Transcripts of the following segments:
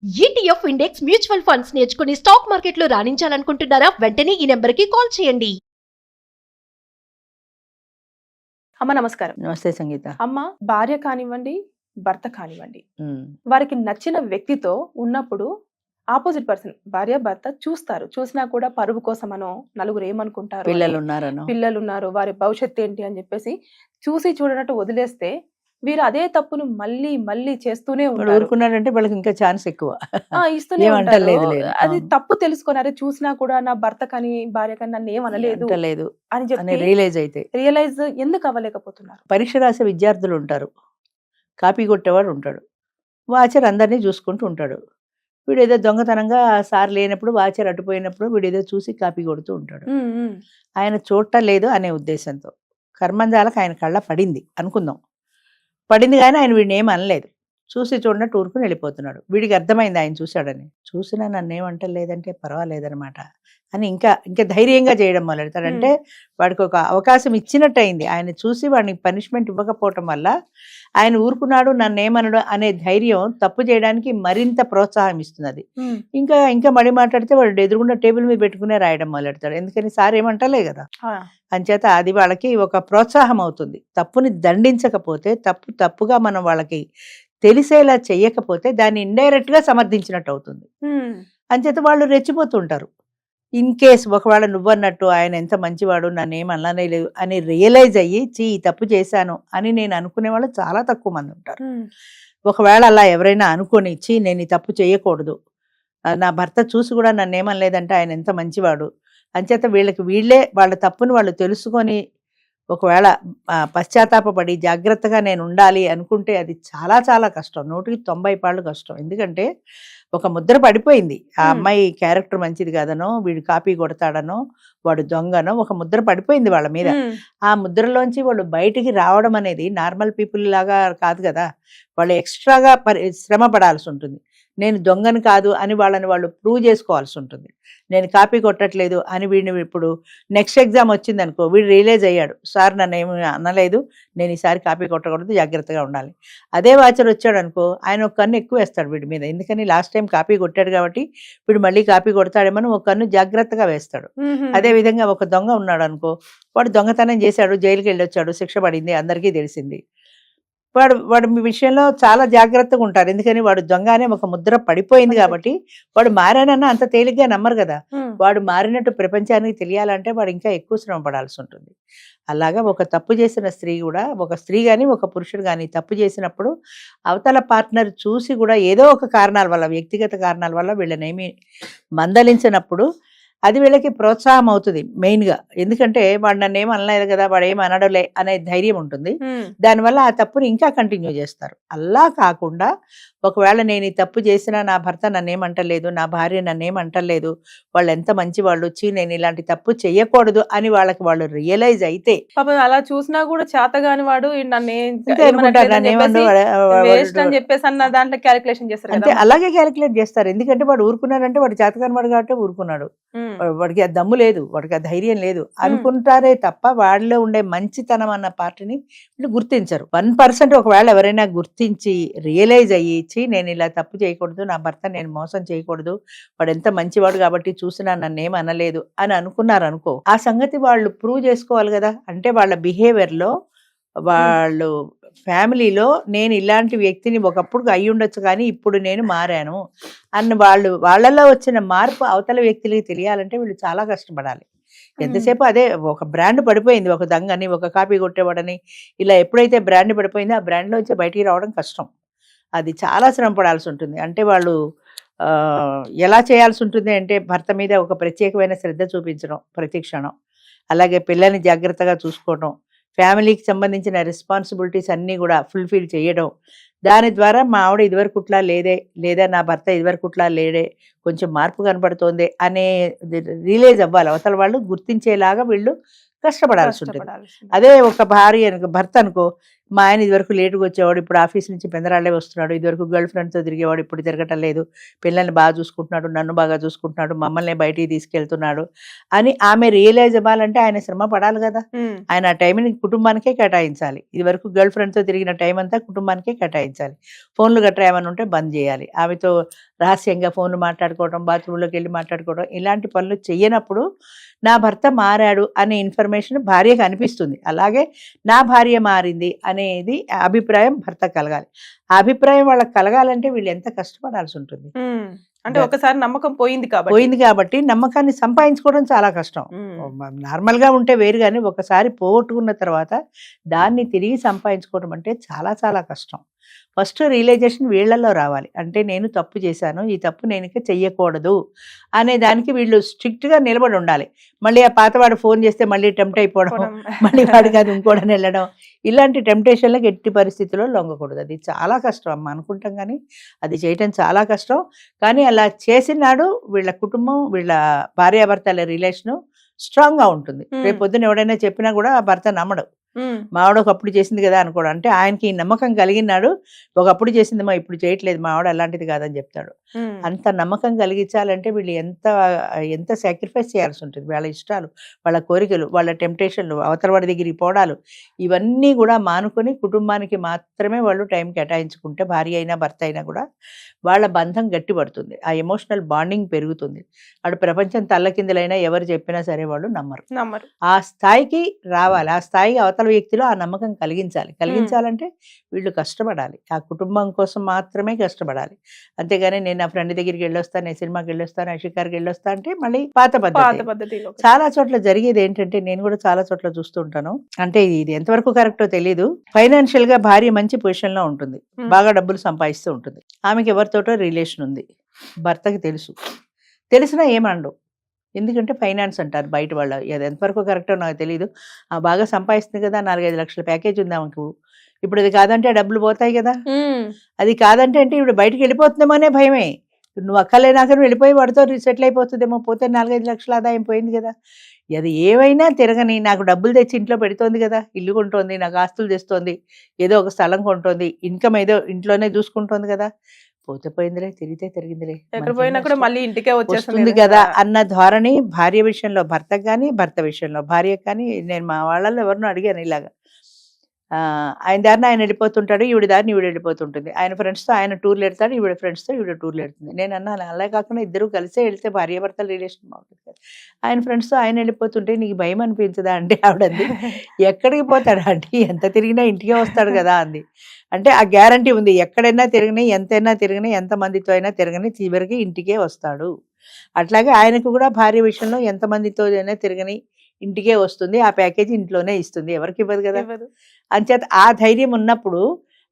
ETF index mutual funds నేర్చుకుని stock మార్కెట్లో రాణించాలనుకుంటున్నారా? వెంటనే ఈ నెంబర్కి కాల్ చేయండి. అమ్మ నమస్కారం. నమస్తే సంగీత. అమ్మ, భార్య కానివ్వండి, భర్త కానివ్వండి, ఉమ్, వారికి నచ్చిన వ్యక్తితో ఉన్నప్పుడు ఆపోజిట్ పర్సన్ భార్య భర్త చూస్తారు. చూసినా కూడా పరువు కోసమనో, నలుగురు ఏమనుకుంటారు, పిల్లలు ఉన్నారనో పిల్లలు ఉన్నారు, వారి భవిష్యత్తు ఏంటి అని చెప్పేసి చూసి చూడనట్టు వదిలేస్తే వీరు అదే తప్పును మళ్ళీ మళ్ళీ చేస్తూనే వాడు ఉంటారు. ఊరుకున్నాడంటే వాళ్ళకి ఇంకా ఛాన్స్ ఎక్కువ. ఇస్తూనే ఏమంటలేదు ఉంటారు. లేదు. అది అవును. తప్పు తెలుసుకొని, అరే చూసినా కూడా నా భర్త కానీ భార్య కానీ నన్ను ఏమనలేదు అంటలేదు అని అని చెప్పి రియలైజ్ అయితే రియలైజ్ ఎందుకు అవ్వలేకపోతున్నారు? పరీక్ష రాసే విద్యార్థులు ఉంటారు, కాపీ కొట్టేవాడు ఉంటాడు, వాచర్ అందరినీ చూసుకుంటూ ఉంటాడు. వీడు ఏదో దొంగతనంగా సార్ లేనప్పుడు వాచర్ అటుపోయినప్పుడు వీడు ఏదో చూసి కాపీ కొడుతూ ఉంటాడు. ఆయన చూడటం లేదు అనే ఉద్దేశంతో కర్మంజాలకు ఆయన కళ్ళ పడింది అనుకుందాం. పడింది కానీ ఆయన వీడిని ఏం అనలేదు, చూసి చూడనట్టు ఊరుకుని వెళ్ళిపోతున్నాడు. వీడికి అర్థమైంది ఆయన చూశాడని. చూసినా నన్ను ఏమంటలేదంటే పర్వాలేదనమాట అని ఇంకా ఇంకా ధైర్యంగా చేయడం మొదలెడతాడంటే వాడికి ఒక అవకాశం ఇచ్చినట్టు అయింది. ఆయన చూసి వాడిని పనిష్మెంట్ ఇవ్వకపోవటం వల్ల ఆయన ఊరుకున్నాడు, నన్ను ఏమనడు అనే ధైర్యం తప్పు చేయడానికి మరింత ప్రోత్సాహం ఇస్తుంది. అది ఇంకా ఇంకా మడి మాట్లాడితే వాడు ఎదురుగుండా టేబుల్ మీద పెట్టుకునే రాయడం మొదలెడతాడు. ఎందుకని సార్ ఏమంటలే కదా. అంచేత అది వాళ్ళకి ఒక ప్రోత్సాహం అవుతుంది. తప్పుని దండించకపోతే, తప్పుగా మనం వాళ్ళకి తెలిసేలా చెయ్యకపోతే దాన్ని ఇండైరెక్ట్ గా సమర్థించినట్టు అవుతుంది. అంచేత వాళ్ళు రెచ్చిపోతుంటారు. ఇన్ కేస్ ఒకవేళ నువ్వన్నట్టు ఆయన ఎంత మంచివాడు, నన్ను ఏం అననే లేదు అని రియలైజ్ అయ్యి ఈ తప్పు చేశాను అని నేను అనుకునే వాళ్ళు చాలా తక్కువ మంది ఉంటారు. ఒకవేళ అలా ఎవరైనా అనుకొని నేను ఈ తప్పు చేయకూడదు, నా భర్త చూసి కూడా నన్ను ఏమనలేదంటే ఆయన ఎంత మంచివాడు, అంచేత వీళ్ళే వాళ్ళ తప్పుని వాళ్ళు తెలుసుకొని ఒకవేళ పశ్చాత్తాపడి జాగ్రత్తగా నేను ఉండాలి అనుకుంటే అది చాలా చాలా కష్టం. 190 పాళ్ళు కష్టం. ఎందుకంటే ఒక ముద్ర పడిపోయింది. ఆ అమ్మాయి క్యారెక్టర్ మంచిది కాదనో, వీడు కాపీ కొడతాడనో, వాడు దొంగనో ఒక ముద్ర పడిపోయింది వాళ్ళ మీద. ఆ ముద్రలోంచి వాళ్ళు బయటికి రావడం అనేది నార్మల్ పీపుల్ లాగా కాదు కదా. వాళ్ళు ఎక్స్ట్రాగా శ్రమ పడాల్సి ఉంటుంది. నేను దొంగను కాదు అని వాళ్ళని వాళ్ళు ప్రూవ్ చేసుకోవాల్సి ఉంటుంది. నేను కాపీ కొట్టట్లేదు అని వీడిని ఇప్పుడు నెక్స్ట్ ఎగ్జామ్ వచ్చింది అనుకో, వీడు రియలైజ్ అయ్యాడు, సార్ నన్ను ఏమి అనలేదు, నేను ఈసారి కాపీ కొట్టకూడదు, జాగ్రత్తగా ఉండాలి. అదే వాచర్ వచ్చాడు అనుకో, ఆయన ఒక కన్ను ఎక్కువ వేస్తాడు వీడి మీద. ఎందుకని లాస్ట్ టైం కాపీ కొట్టాడు కాబట్టి వీడు మళ్ళీ కాపీ కొడతాడేమని ఒక కన్ను జాగ్రత్తగా వేస్తాడు. అదే విధంగా ఒక దొంగ ఉన్నాడు అనుకో, వాడు దొంగతనం చేశాడు, జైలుకి వెళ్ళొచ్చాడు, శిక్ష పడింది, అందరికీ తెలిసింది. వాడు మీ విషయంలో చాలా జాగ్రత్తగా ఉంటారు. ఎందుకని వాడు దొంగ అనే ఒక ముద్ర పడిపోయింది కాబట్టి. వాడు మారానన్నా అంత తేలిగ్గా నమ్మరు కదా. వాడు మారినట్టు ప్రపంచానికి తెలియాలంటే వాడు ఇంకా ఎక్కువ శ్రమ పడాల్సి ఉంటుంది. అలాగా ఒక తప్పు చేసిన స్త్రీ కూడా, ఒక స్త్రీ కానీ ఒక పురుషుడు కానీ తప్పు చేసినప్పుడు అవతల పార్ట్నర్ చూసి కూడా ఏదో ఒక కారణాల వల్ల, వ్యక్తిగత కారణాల వల్ల వీళ్ళనేమి మందలించినప్పుడు అది వీళ్ళకి ప్రోత్సాహం అవుతుంది మెయిన్గా. ఎందుకంటే వాడు నన్ను ఏం అనలేదు కదా, వాడు ఏం అనడలే అనే ధైర్యం ఉంటుంది. దానివల్ల ఆ తప్పుని ఇంకా కంటిన్యూ చేస్తారు. అలా కాకుండా ఒకవేళ నేను ఈ తప్పు చేసినా నా భర్త నన్నేమంటలేదు, నా భార్య నన్నేమంటలేదు, వాళ్ళు ఎంత మంచి వాళ్ళు, నేను ఇలాంటి తప్పు చెయ్యకూడదు అని వాళ్ళకి వాళ్ళు రియలైజ్ అయితే, పాపం అలా చూసినా కూడా చేతగాని వాడు నన్ను చెప్పేసి అన్న దాంట్లో క్యాలిక్యులేషన్ చేస్తారు. అంటే అలాగే క్యాలిక్యులేట్ చేస్తారు. ఎందుకంటే వాడు ఊరుకున్నాడంటే వాడు చేతగాని వాడు కాబట్టి ఊరుకున్నాడు, వాడికి ఆ దమ్ము లేదు, వాడికి ఆ ధైర్యం లేదు అనుకుంటారే తప్ప వాళ్ళలో ఉండే మంచితనం అన్న పార్టీని వీళ్ళు గుర్తించరు. 1% ఒకవేళ ఎవరైనా గుర్తించి రియలైజ్ అయ్యి, నేను ఇలా తప్పు చేయకూడదు, నా భర్త నేను మోసం చేయకూడదు, వాడు ఎంత మంచివాడు కాబట్టి చూసినా నన్ను ఏం అనలేదు అని అనుకున్నారు అనుకో, ఆ సంగతి వాళ్ళు ప్రూవ్ చేసుకోవాలి కదా. అంటే వాళ్ళ బిహేవియర్లో, వాళ్ళు ఫ్యామిలీలో నేను ఇలాంటి వ్యక్తిని ఒకప్పుడు అయ్యి ఉండొచ్చు కానీ ఇప్పుడు నేను మారాను అన్న వాళ్ళలో వచ్చిన మార్పు అవతల వ్యక్తులకి తెలియాలంటే వీళ్ళు చాలా కష్టపడాలి. ఎంతసేపు అదే ఒక బ్రాండ్ పడిపోయింది, ఒక దొంగని, ఒక కాపీ కొట్టేవాడని, ఇలా ఎప్పుడైతే బ్రాండ్ పడిపోయిందో ఆ బ్రాండ్లోంచి బయటికి రావడం కష్టం. అది చాలా శ్రమ పడాల్సి ఉంటుంది. అంటే వాళ్ళు ఎలా చేయాల్సి ఉంటుంది అంటే భర్త మీద ఒక ప్రత్యేకమైన శ్రద్ధ చూపించడం ప్రతి క్షణం, అలాగే పిల్లల్ని జాగ్రత్తగా చూసుకోవడం, ఫ్యామిలీకి సంబంధించిన రెస్పాన్సిబిలిటీస్ అన్నీ కూడా ఫుల్ఫిల్ చేయడం. దాని ద్వారా మా ఆవిడ ఇదివరకుట్లా లేదే, లేదా నా భర్త ఇదివరకుట్లా లేడే, కొంచెం మార్పు కనపడుతోంది అనే రిలీజ్ అవ్వాలి. అవతల వాళ్ళు గుర్తించేలాగా వీళ్ళు కష్టపడాల్సి ఉంటుంది. అదే ఒక భార్య భర్త అనుకో, మా ఆయన ఇదివరకు లేటుగా వచ్చేవాడు, ఇప్పుడు ఆఫీస్ నుంచి పెందరాళ్ళే వస్తున్నాడు, ఇదివరకు గర్ల్ ఫ్రెండ్తో తిరిగేవాడు, ఇప్పుడు తిరగటం లేదు, పిల్లల్ని బాగా చూసుకుంటున్నాడు, నన్ను బాగా చూసుకుంటున్నాడు, మమ్మల్ని బయటికి తీసుకెళ్తున్నాడు అని ఆమె రియలైజ్ అవ్వాలంటే ఆయన శ్రమ పడాలి కదా. ఆయన ఆ టైంని కుటుంబానికే కేటాయించాలి. ఇదివరకు గర్ల్ ఫ్రెండ్తో తిరిగిన టైం అంతా కుటుంబానికే కేటాయించాలి. ఫోన్లు గట్రా ఏమైనా ఉంటే బంద్ చేయాలి, ఆమెతో రహస్యంగా ఫోన్లు మాట్లాడుకోవడం, బాత్రూంలోకి వెళ్ళి మాట్లాడుకోవడం, ఇలాంటి పనులు చెయ్యనప్పుడు నా భర్త మారాడు అనే ఇన్ఫర్మేషన్ భార్యకు అనిపిస్తుంది. అలాగే నా భార్య మారింది అనేది అభిప్రాయం భర్త కలగాలి. ఆ అభిప్రాయం వాళ్ళకి కలగాలంటే వీళ్ళు ఎంత కష్టపడాల్సి ఉంటుంది. అంటే ఒకసారి నమ్మకం పోయింది కాబట్టి నమ్మకాన్ని సంపాదించుకోవడం చాలా కష్టం. నార్మల్గా ఉంటే వేరు, కానీ ఒకసారి పోగొట్టుకున్న తర్వాత దాన్ని తిరిగి సంపాదించుకోవడం అంటే చాలా చాలా కష్టం. ఫస్ట్ రియలైజేషన్ వీళ్ళల్లో రావాలి. అంటే నేను తప్పు చేశాను, ఈ తప్పు నేను ఇక చెయ్యకూడదు అనే దానికి వీళ్ళు స్ట్రిక్ట్గా నిలబడి ఉండాలి. మళ్ళీ ఆ పాతవాడు ఫోన్ చేస్తే మళ్ళీ టెంప్ట్ అయిపోవడం, మళ్ళీ వాడికి అది ఇంకోడని వెళ్ళడం, ఇలాంటి టెంప్టేషన్లకు ఎట్టి పరిస్థితుల్లో లొంగకూడదు. అది చాలా కష్టం అమ్మ అనుకుంటాం, కానీ అది చేయటం చాలా కష్టం. కానీ అలా చేసినాడు వీళ్ళ కుటుంబం, వీళ్ళ భార్యాభర్తల రిలేషను స్ట్రాంగ్గా ఉంటుంది. రేపు పొద్దున ఎవడైనా చెప్పినా కూడా ఆ భర్త నమ్మడు. మా ఆవిడ ఒకప్పుడు చేసింది కదా అనుకోడు. అంటే ఆయనకి ఈ నమ్మకం కలిగినాడు, ఒకప్పుడు చేసింది మా ఇప్పుడు చేయట్లేదు, మా ఆవిడ అలాంటిది కాదని చెప్తాడు. అంత నమ్మకం కలిగించాలంటే వీళ్ళు ఎంత సాక్రిఫైస్ చేయాల్సి ఉంటుంది. వాళ్ళ ఇష్టాలు, వాళ్ళ కోరికలు, వాళ్ళ టెంప్టేషన్లు, అవతల వాడి దగ్గరికి పోవడాలు, ఇవన్నీ కూడా మానుకొని కుటుంబానికి మాత్రమే వాళ్ళు టైం కేటాయించుకుంటే భార్య అయినా భర్త అయినా కూడా వాళ్ళ బంధం గట్టిపడుతుంది. ఆ ఎమోషనల్ బాండింగ్ పెరుగుతుంది. వాడు ప్రపంచం తల్లకిందులైనా ఎవరు చెప్పినా సరే వాళ్ళు నమ్మరు. ఆ స్థాయికి రావాలి. ఆ స్థాయికి అవతల వ్యక్తిలో ఆ నమ్మకం కలిగించాలంటే వీళ్ళు కష్టపడాలి. ఆ కుటుంబం కోసం మాత్రమే కష్టపడాలి. అంతేగాని నేను నా ఫ్రెండ్ దగ్గరికి వెళ్ళొస్తాను, నేను సినిమాకి వెళ్ళొస్తాను, నేను షికార్కి వెళ్ళొస్తా అంటే మళ్ళీ పాత పద్ధతి. చాలా చోట్ల జరిగేది ఏంటంటే, నేను కూడా చాలా చోట్ల చూస్తూ ఉంటాను. అంటే ఇది ఎంతవరకు కరెక్టో తెలియదు. ఫైనాన్షియల్ గా భార్య మంచి పొజిషన్ లో ఉంటుంది, బాగా డబ్బులు సంపాదిస్తూ ఉంటుంది, ఆమెకి ఎవరితోటో రిలేషన్ ఉంది, భర్తకి తెలిసినా ఏమండవు. ఎందుకంటే ఫైనాన్స్ అంటారు బయట వాళ్ళు. అది ఎంతవరకు కరెక్టో నాకు తెలియదు. బాగా సంపాదిస్తుంది కదా, 4-5 లక్షల ప్యాకేజ్ ఉంది ఆమెకు. ఇప్పుడు అది కాదంటే డబ్బులు పోతాయి కదా. అది కాదంటే అంటే ఇప్పుడు బయటకు వెళ్ళిపోతుందేమో అనే భయమే. నువ్వు అక్కలేనాక వెళ్ళిపోయి వాడితో సెటిల్ అయిపోతుందేమో, పోతే 4-5 లక్షల ఆదాయం పోయింది కదా. అది ఏమైనా తిరగని, నాకు డబ్బులు తెచ్చి ఇంట్లో పెడుతోంది కదా, ఇల్లు కొంటోంది, నాకు ఆస్తులు తెస్తోంది, ఏదో ఒక స్థలం కొంటోంది, ఇన్కమ్ ఏదో ఇంట్లోనే చూసుకుంటోంది కదా, పోతే పోయిందిలే, తిరిగితే తిరిగిందిలే, ఎక్కడ పోయినా కూడా మళ్ళీ ఇంటికే వచ్చేస్తుంది కదా అన్న ధోరణి భార్య విషయంలో భర్తకు కానీ, భర్త విషయంలో భార్యకు కానీ. నేను మా వాళ్ళల్లో ఎవరినో అడిగాను ఇలాగా. ఆయన దారిని ఆయన వెళ్ళిపోతుంటాడు, ఈవిడ దారిని ఈవిడ వెళ్ళిపోతుంటుంది. ఆయన ఫ్రెండ్స్తో ఆయన టూర్లు వెళ్తాడు, ఈవిడ ఫ్రెండ్స్తో ఈవిడ టూర్లు వెళ్తుంది. నేను అన్నాను, అలా కాకుండా ఇద్దరు కలిసే వెళ్తే భార్యాభర్తల రిలేషన్ బాగుంటుంది కదా. ఆయన ఫ్రెండ్స్తో ఆయన వెళ్ళిపోతుంటే నీకు భయం అనిపించదా అంటే ఆవిడంది, ఎక్కడికి పోతాడా అంటే ఎంత తిరిగినా ఇంటికే వస్తాడు కదా అంది. అంటే ఆ గ్యారంటీ ఉంది, ఎక్కడైనా తిరగని, ఎంతైనా తిరగని, ఎంతమందితో అయినా తిరగని, చివరికి ఇంటికే వస్తాడు. అట్లాగే ఆయనకు కూడా భార్య విషయంలో ఎంతమందితో అయినా తిరగని ఇంటికే వస్తుంది, ఆ ప్యాకేజీ ఇంట్లోనే ఇస్తుంది, ఎవరికి ఇవ్వదు కదా. అంచేత ఆ ధైర్యం ఉన్నప్పుడు,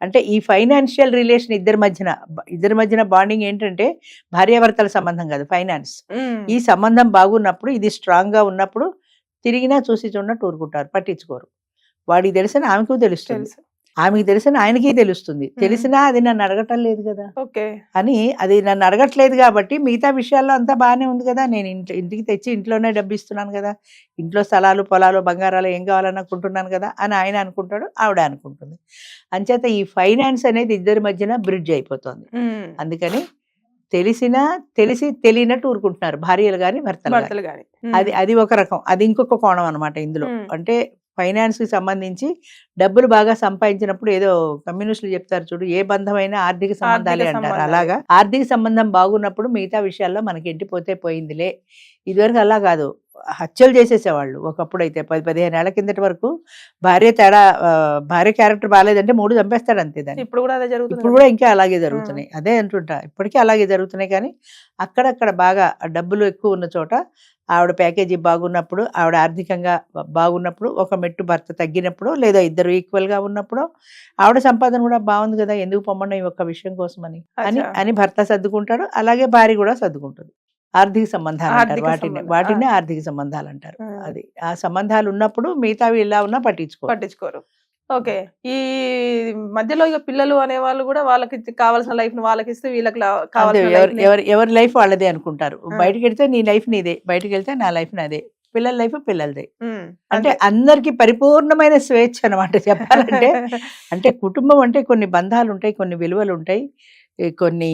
అంటే ఈ ఫైనాన్షియల్ రిలేషన్ ఇద్దరి మధ్యన బాండింగ్ ఏంటంటే భార్యాభర్తల సంబంధం కాదు, ఫైనాన్స్. ఈ సంబంధం బాగున్నప్పుడు, ఇది స్ట్రాంగ్ గా ఉన్నప్పుడు తిరిగినా చూసి చూడనట్టు ఊరుకుంటారు, పట్టించుకోరు. వాడికి తెలిసిన ఆమెకు తెలుస్తుంది, ఆమెకి తెలిసిన ఆయనకి తెలుస్తుంది. తెలిసినా అది నన్ను అడగటం లేదు కదా అని, అది నన్ను అడగట్లేదు కాబట్టి మిగతా విషయాల్లో అంతా బాగానే ఉంది కదా, నేను ఇంటికి తెచ్చి ఇంట్లోనే డబ్బు ఇస్తున్నాను కదా, ఇంట్లో స్థలాలు, పొలాలు, బంగారాలు ఏం కావాలని అనుకుంటున్నాను కదా అని ఆయన అనుకుంటాడు, ఆవిడ అనుకుంటుంది. అంచేత ఈ ఫైనాన్స్ అనేది ఇద్దరి మధ్యన బ్రిడ్జ్ అయిపోతుంది. అందుకని తెలిసి తెలియనట్టు ఊరుకుంటున్నారు భార్యలు కానీ భర్తలు కానీ. అది ఒక రకం. అది ఇంకొక కోణం అనమాట ఇందులో. అంటే ఫైనాన్స్ కి సంబంధించి డబ్బులు బాగా సంపాదించినప్పుడు, ఏదో కమ్యూనిస్టులు చెప్తారు చూడు, ఏ బంధమైనా ఆర్థిక సంబంధాలే అంటారు. అలాగా ఆర్థిక సంబంధం బాగున్నప్పుడు మిగతా విషయాల్లో మనకి ఎంటిపోతే పోయిందిలే. ఇదివరకు అలా కాదు, హత్యలు చేసేసేవాళ్ళు ఒకప్పుడు. అయితే 10-15 ఏళ్ల కిందటి వరకు భార్య క్యారెక్టర్ బాగాలేదంటే 3 చంపేస్తాడు అంతే. దాన్ని ఇప్పుడు కూడా ఇంకా అలాగే జరుగుతున్నాయి. అదే అంటుంటా, ఇప్పటికీ అలాగే జరుగుతున్నాయి. కానీ అక్కడక్కడ బాగా డబ్బులు ఎక్కువ ఉన్న చోట ఆవిడ ప్యాకేజీ బాగున్నప్పుడు, ఆవిడ ఆర్థికంగా బాగున్నప్పుడు, ఒక మెట్టు భర్త తగ్గినప్పుడు, లేదా ఇద్దరు ఈక్వల్ గా ఉన్నప్పుడు, ఆవిడ సంపాదన కూడా బాగుంది కదా, ఎందుకు పొమ్మన్నా ఈ ఒక్క విషయం కోసమని అని భర్త సర్దుకుంటాడు. అలాగే భార్య కూడా సర్దుకుంటుంది. ఆర్థిక సంబంధాలు అంటారు వాటిని ఆర్థిక సంబంధాలు అంటారు. అది ఆ సంబంధాలు ఉన్నప్పుడు మిగతావి ఇలా ఉన్నా పట్టించుకోరు. ఓకే. ఈ మధ్యలో ఇక పిల్లలు అనే వాళ్ళు కూడా వాళ్ళకి కావాల్సిన లైఫ్ ను వాళ్ళకి ఇస్తే వీళ్ళకి ఎవరి లైఫ్ వాళ్ళదే అనుకుంటారు. బయటకు వెళ్తే నీ లైఫ్ నీదే, బయటకు వెళ్తే నా లైఫ్ నాదే, పిల్లల లైఫ్ పిల్లలదే. అంటే అందరికి పరిపూర్ణమైన స్వేచ్ఛ అనమాట చెప్పాలంటే. అంటే కుటుంబం అంటే కొన్ని బంధాలు ఉంటాయి, కొన్ని విలువలు ఉంటాయి, కొన్ని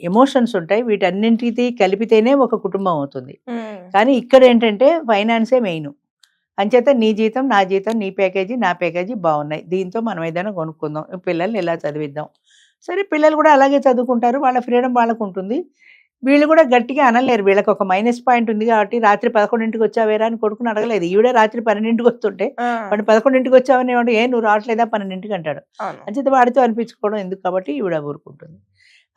ఎమోషన్స్ ఉంటాయి. వీటన్నింటికి కలిపితేనే ఒక కుటుంబం అవుతుంది. కానీ ఇక్కడ ఏంటంటే ఫైనాన్సే మెయిన్. అంచేత నీ జీతం నా జీతం, నీ ప్యాకేజీ నా ప్యాకేజీ బాగున్నాయి, దీంతో మనం ఏదైనా కొనుక్కుందాం, పిల్లల్ని ఇలా చదివిద్దాం, సరే పిల్లలు కూడా అలాగే చదువుకుంటారు, వాళ్ళ ఫ్రీడమ్ వాళ్ళకు ఉంటుంది. వీళ్ళు కూడా గట్టిగా అనలేరు, వీళ్ళకి ఒక మైనస్ పాయింట్ ఉంది కాబట్టి రాత్రి 11ంటికి వచ్చావేరా అని కొడుకుని అడగలేదు. ఈవిడే రాత్రి 12ంటికి వస్తుంటే వాడు 11ంటికి వచ్చావని వాడు ఏ నువ్వు రావట్లేదా 12ంటికి అంటాడు. అంచేత వాడితో అనిపించుకోవడం ఎందుకు కాబట్టి ఈవిడ ఊరుకుంటుంది.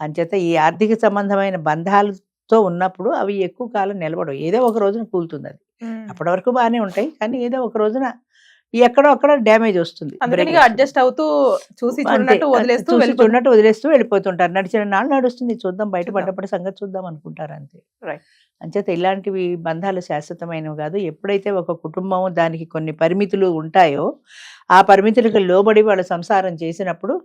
అంచేత ఈ ఆర్థిక సంబంధమైన బంధాలతో ఉన్నప్పుడు అవి ఎక్కువ కాలం నిలబడవు, ఏదో ఒక రోజున కూలుతుంది. అది అప్పటి వరకు బాగానే ఉంటాయి, కానీ ఏదో ఒక రోజున ఎక్కడో అక్కడ డ్యామేజ్ వస్తుంది. అడ్జస్ట్ అవుతూ చూసి చూడనట్టు వదిలేస్తూ వెళ్ళిపోతుంటారు. నడిచిన నాళ్ళు నడుస్తుంది, చూద్దాం బయటపడ్డప్పుడు సంగతి చూద్దాం అనుకుంటారు అంతే. అంచేత ఇలాంటివి బంధాలు శాశ్వతమైనవి కాదు. ఎప్పుడైతే ఒక కుటుంబం దానికి కొన్ని పరిమితులు ఉంటాయో ఆ పరిమితులకు లోబడి వాళ్ళు సంసారం చేసినప్పుడు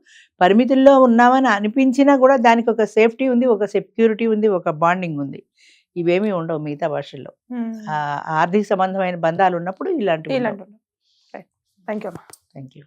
పరిమితుల్లో ఉన్నామని అనిపించినా కూడా దానికి ఒక సేఫ్టీ ఉంది, ఒక సెక్యూరిటీ ఉంది, ఒక బాండింగ్ ఉంది. ఇవేమీ ఉండవు మిగతా భాషల్లో. ఆర్థిక సంబంధమైన బంధాలు ఉన్నప్పుడు ఇలాంటివి. Thank you. Thank you.